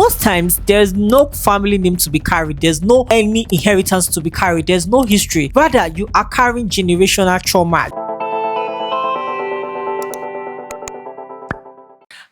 most times there's no family name to be carried, there's no any inheritance to be carried, there's no history. Rather, you are carrying generational trauma.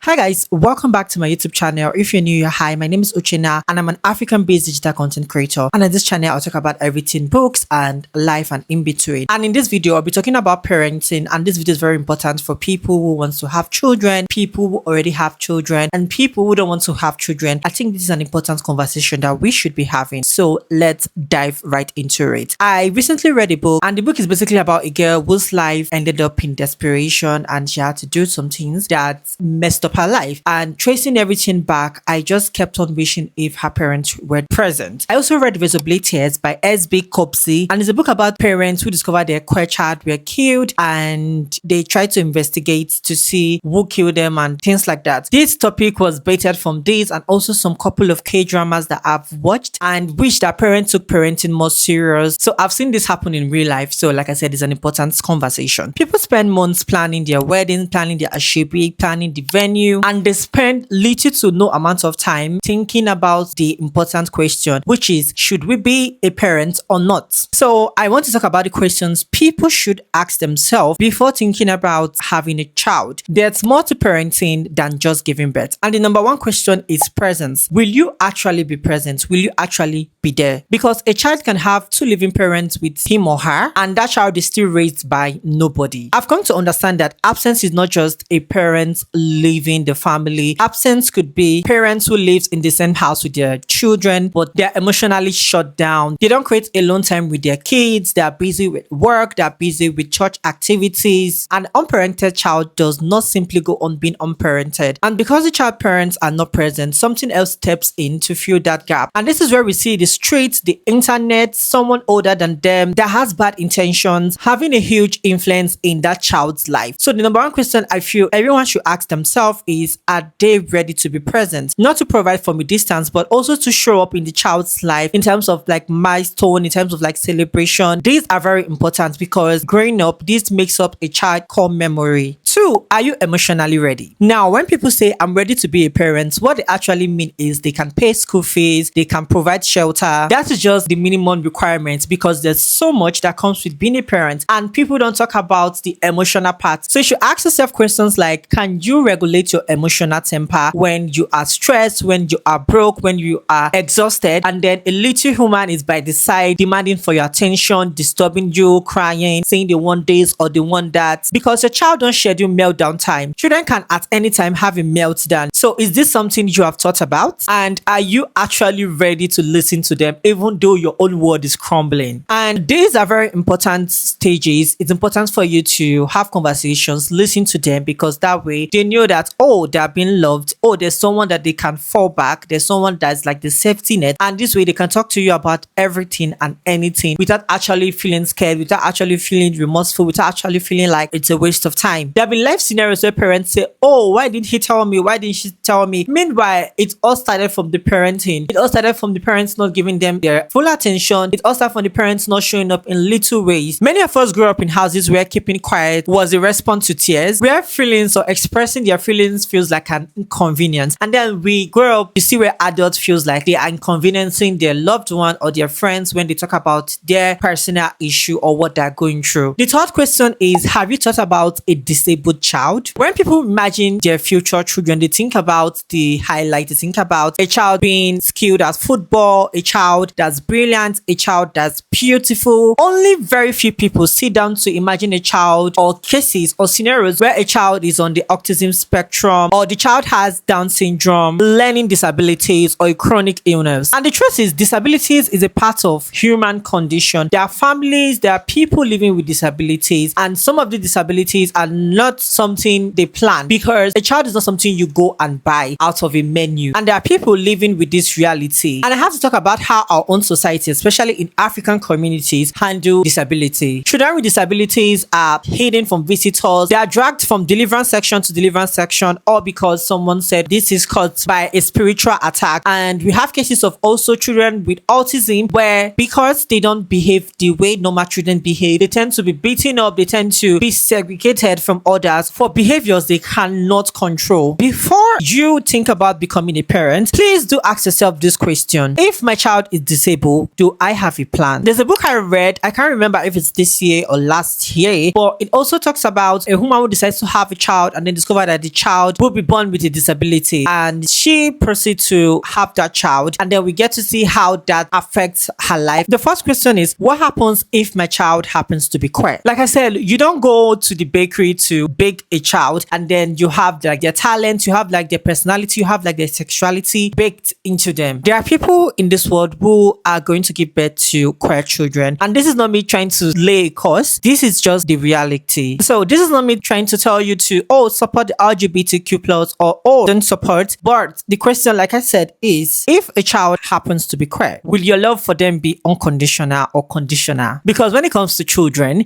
Hi guys, welcome back to my YouTube channel. If you're new, hi, my name is Uchenna and I'm an African-based digital content creator. And on this channel, I'll talk about everything books and life and in between. And in this video, I'll be talking about parenting, and this video is very important for people who want to have children, people who already have children, and people who don't want to have children. I think this is an important conversation that we should be having. So let's dive right into it. I recently read a book, and the book is basically about a girl whose life ended up in desperation and she had to do some things that messed up her life. And tracing everything back, I just kept on wishing if her parents were present. I also read Visibly Tears by S.B. Copsey, and it's a book about parents who discovered their queer child were killed and they tried to investigate to see who killed them and things like that. This topic was baited from this and also some couple of K-dramas that I've watched and wish that parents took parenting more serious. So I've seen this happen in real life. So like I said, it's an important conversation. People spend months planning their wedding, planning their ashebi, planning the venue, and they spend little to no amount of time thinking about the important question, which is, should we be a parent or not? So I want to talk about the questions people should ask themselves before thinking about having a child. There's more to parenting than just giving birth. And the number one question is presence. Will you actually be present? Will you actually be there? Because a child can have two living parents with him or her, and that child is still raised by nobody. I've come to understand that absence is not just a parent leaving the family. Absence could be parents who live in the same house with their children, but they're emotionally shut down. They don't create alone time with their kids. They're busy with work. They're busy with church activities. An unparented child does not simply go on being unparented. And because the child parents are not present, something else steps in to fill that gap. And this is where we see the streets, the internet, someone older than them that has bad intentions having a huge influence in that child's life. So the number one question I feel everyone should ask themselves is, are they ready to be present? Not to provide from a distance, but also to show up in the child's life in terms of like milestone, in terms of like celebration. These are very important because growing up, this makes up a child core memory. Two, are you emotionally ready? Now, when people say I'm ready to be a parent, what they actually mean is they can pay school fees, they can provide shelter. That is just the minimum requirements because there's so much that comes with being a parent and people don't talk about the emotional part. So you should ask yourself questions like, can you regulate your emotional temper when you are stressed, when you are broke, when you are exhausted, and then a little human is by the side demanding for your attention, disturbing you, crying, saying they want this or they want that, because your child don't schedule meltdown time. Children can at any time have a meltdown. So is this something you have thought about? And are you actually ready to listen to them even though your own world is crumbling? And these are very important stages. It's important for you to have conversations, listen to them, because that way they know that, oh, they're being loved. Oh, there's someone that they can fall back. There's someone that's like the safety net. And this way they can talk to you about everything and anything without actually feeling scared, without actually feeling remorseful, without actually feeling like it's a waste of time. There have been life scenarios where parents say, oh, why didn't he tell me? Why didn't she tell me? Meanwhile, it all started from the parenting. It all started from the parents not giving them their full attention. It all started from the parents not showing up in little ways. Many of us grew up in houses where keeping quiet was a response to tears, where feelings or expressing their feelings feels like an inconvenience. And then we grow up, you see where adults feels like they are inconveniencing their loved one or their friends when they talk about their personal issue or what they're going through. The third question is, have you thought about a disabled child? When people imagine their future children, they think about the highlight. They think about a child being skilled at football, a child that's brilliant, a child that's beautiful. Only very few people sit down to imagine a child or cases or scenarios where a child is on the autism spectrum or the child has Down syndrome, learning disabilities, or a chronic illness. And the truth is, disabilities is a part of human condition. There are families, there are people living with disabilities, and some of the disabilities are not something they plan, because a child is not something you go and buy out of a menu. And there are people living with this reality. And I have to talk about how our own society, especially in African communities, handle disability. Children with disabilities are hidden from visitors. They are dragged from deliverance section to deliverance section depression, or because someone said this is caused by a spiritual attack. And we have cases of also children with autism where because they don't behave the way normal children behave, they tend to be beaten up, they tend to be segregated from others for behaviors they cannot control. Before you think about becoming a parent, please do ask yourself this question: if my child is disabled, do I have a plan? There's a book I read, I can't remember if it's this year or last year, but it also talks about a woman who decides to have a child and then discover that the child will be born with a disability, and she proceeds to have that child, and then we get to see how that affects her life. The first question is, what happens if my child happens to be queer? Like I said, you don't go to the bakery to bake a child and then you have like their talent, you have like their personality, you have like their sexuality baked into them. There are people in this world who are going to give birth to queer children, and this is not me trying to lay a curse, this is just the reality. So this is not me trying to tell you to support the LGBTQ plus or don't support, but the question, like I said, is if a child happens to be queer, will your love for them be unconditional or conditional? Because when it comes to children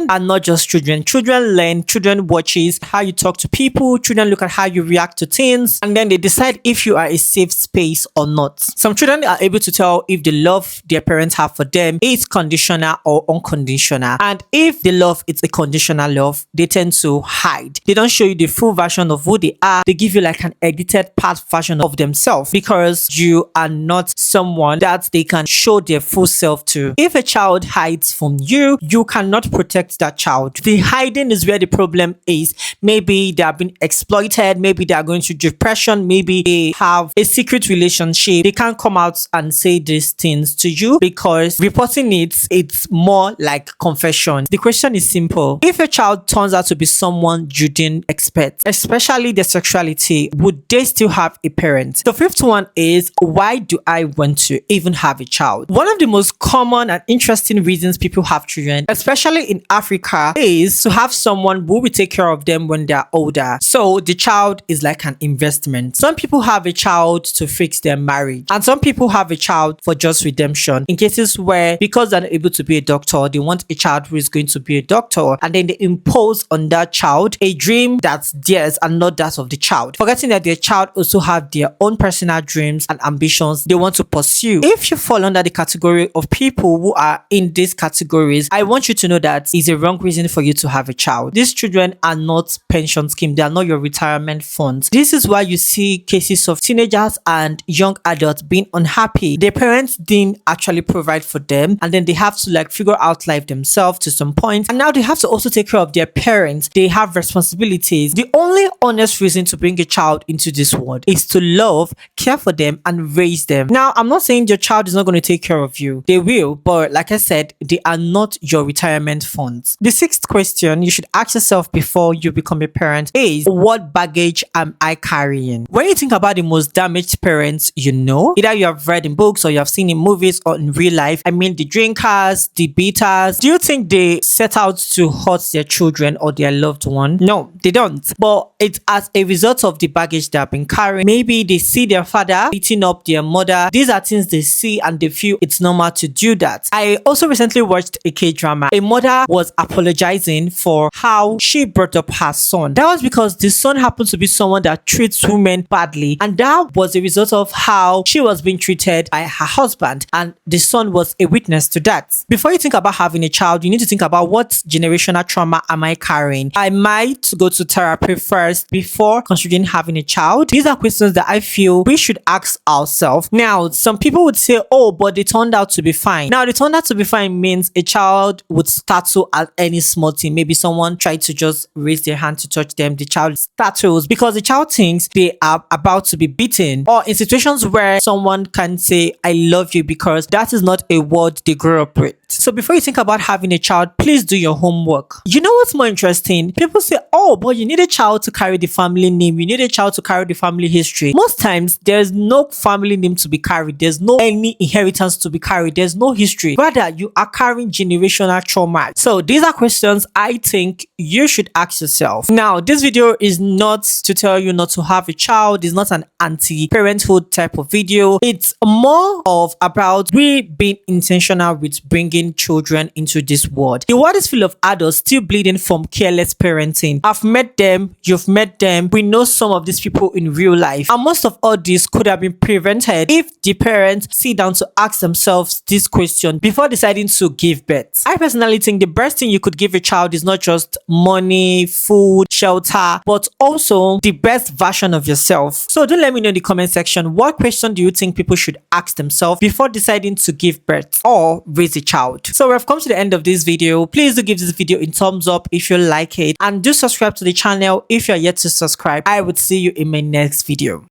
are not just children. Children learn, children watches how you talk to people, children look at how you react to things, and then they decide if you are a safe space or not. Some children are able to tell if the love their parents have for them is conditional or unconditional, and if the love is a conditional love, they tend to hide. They don't show you the full version of who they are. They give you like an edited part version of themselves because you are not someone that they can show their full self to. If a child hides from you, you cannot protect that child. The hiding is where the problem is. Maybe they have been exploited, maybe they are going through depression, maybe they have a secret relationship. They can't come out and say these things to you because reporting it's more like confession. The question is simple: if a child turns out to be someone you didn't expect, especially their sexuality, would they still have a parent? The fifth one is, why do I want to even have a child? One of the most common and interesting reasons people have children, especially in Africa, is to have someone who will take care of them when they're older. So the child is like an investment. Some people have a child to fix their marriage, and some people have a child for just redemption in cases where, because they're not able to be a doctor, they want a child who is going to be a doctor, and then they impose on that child a dream that's theirs and not that of the child, forgetting that their child also have their own personal dreams and ambitions they want to pursue. If you fall under the category of people who are in these categories, I want you to know that is a wrong reason for you to have a child. These children are not pension scheme, they are not your retirement funds. This is why you see cases of teenagers and young adults being unhappy. Their parents didn't actually provide for them, and then they have to like figure out life themselves to some point, and now they have to also take care of their parents. They have responsibilities. The only honest reason to bring a child into this world is to love, care for them, and raise them. Now, I'm not saying your child is not going to take care of you. They will, but like I said, they are not your retirement funds. The sixth question you should ask yourself before you become a parent is, what baggage am I carrying? When you think about the most damaged parents you know, either you have read in books or you have seen in movies or in real life, I mean the drinkers, the beaters, do you think they set out to hurt their children or their loved one? No, they don't. But it's as a result of the baggage they have been carrying. Maybe they see their father beating up their mother. These are things they see and they feel it's normal to do that. I also recently watched a K-drama. A mother was apologizing for how she brought up her son. That was because the son happened to be someone that treats women badly, and that was a result of how she was being treated by her husband, and the son was a witness to that. Before you think about having a child, you need to think about what generational trauma am I carrying. I might go to therapy first before considering having a child. These are questions that I feel we should ask ourselves. Now, some people would say, oh, but they turned out to be fine. Now, they turned out to be fine means a child would startle at any small thing. Maybe someone tried to just raise their hand to touch them. The child startles because the child thinks they are about to be beaten, or in situations where someone can say, I love you, because that is not a word they grew up with. So before you think about having a child, please do your homework. You know what's more interesting? People say, oh, but you need a child to carry the family name. You need a child to carry the family history. Most times, there's no family name to be carried. There's no any inheritance to be carried. There's no history. Rather, you are carrying generational trauma. So these are questions I think you should ask yourself. Now, this video is not to tell you not to have a child. It's not an anti-parenthood type of video. It's more of about we being intentional with bringing bringing children into this world. The world is full of adults still bleeding from careless parenting. I've met them, you've met them, we know some of these people in real life, and most of all this could have been prevented if the parents sit down to ask themselves this question before deciding to give birth. I personally think the best thing you could give a child is not just money, food, shelter, but also the best version of yourself. So do let me know in the comment section, what question do you think people should ask themselves before deciding to give birth or raise a child? So we've come to the end of this video. Please do give this video a thumbs up if you like it, and do subscribe to the channel if you're yet to subscribe. I would see you in my next video.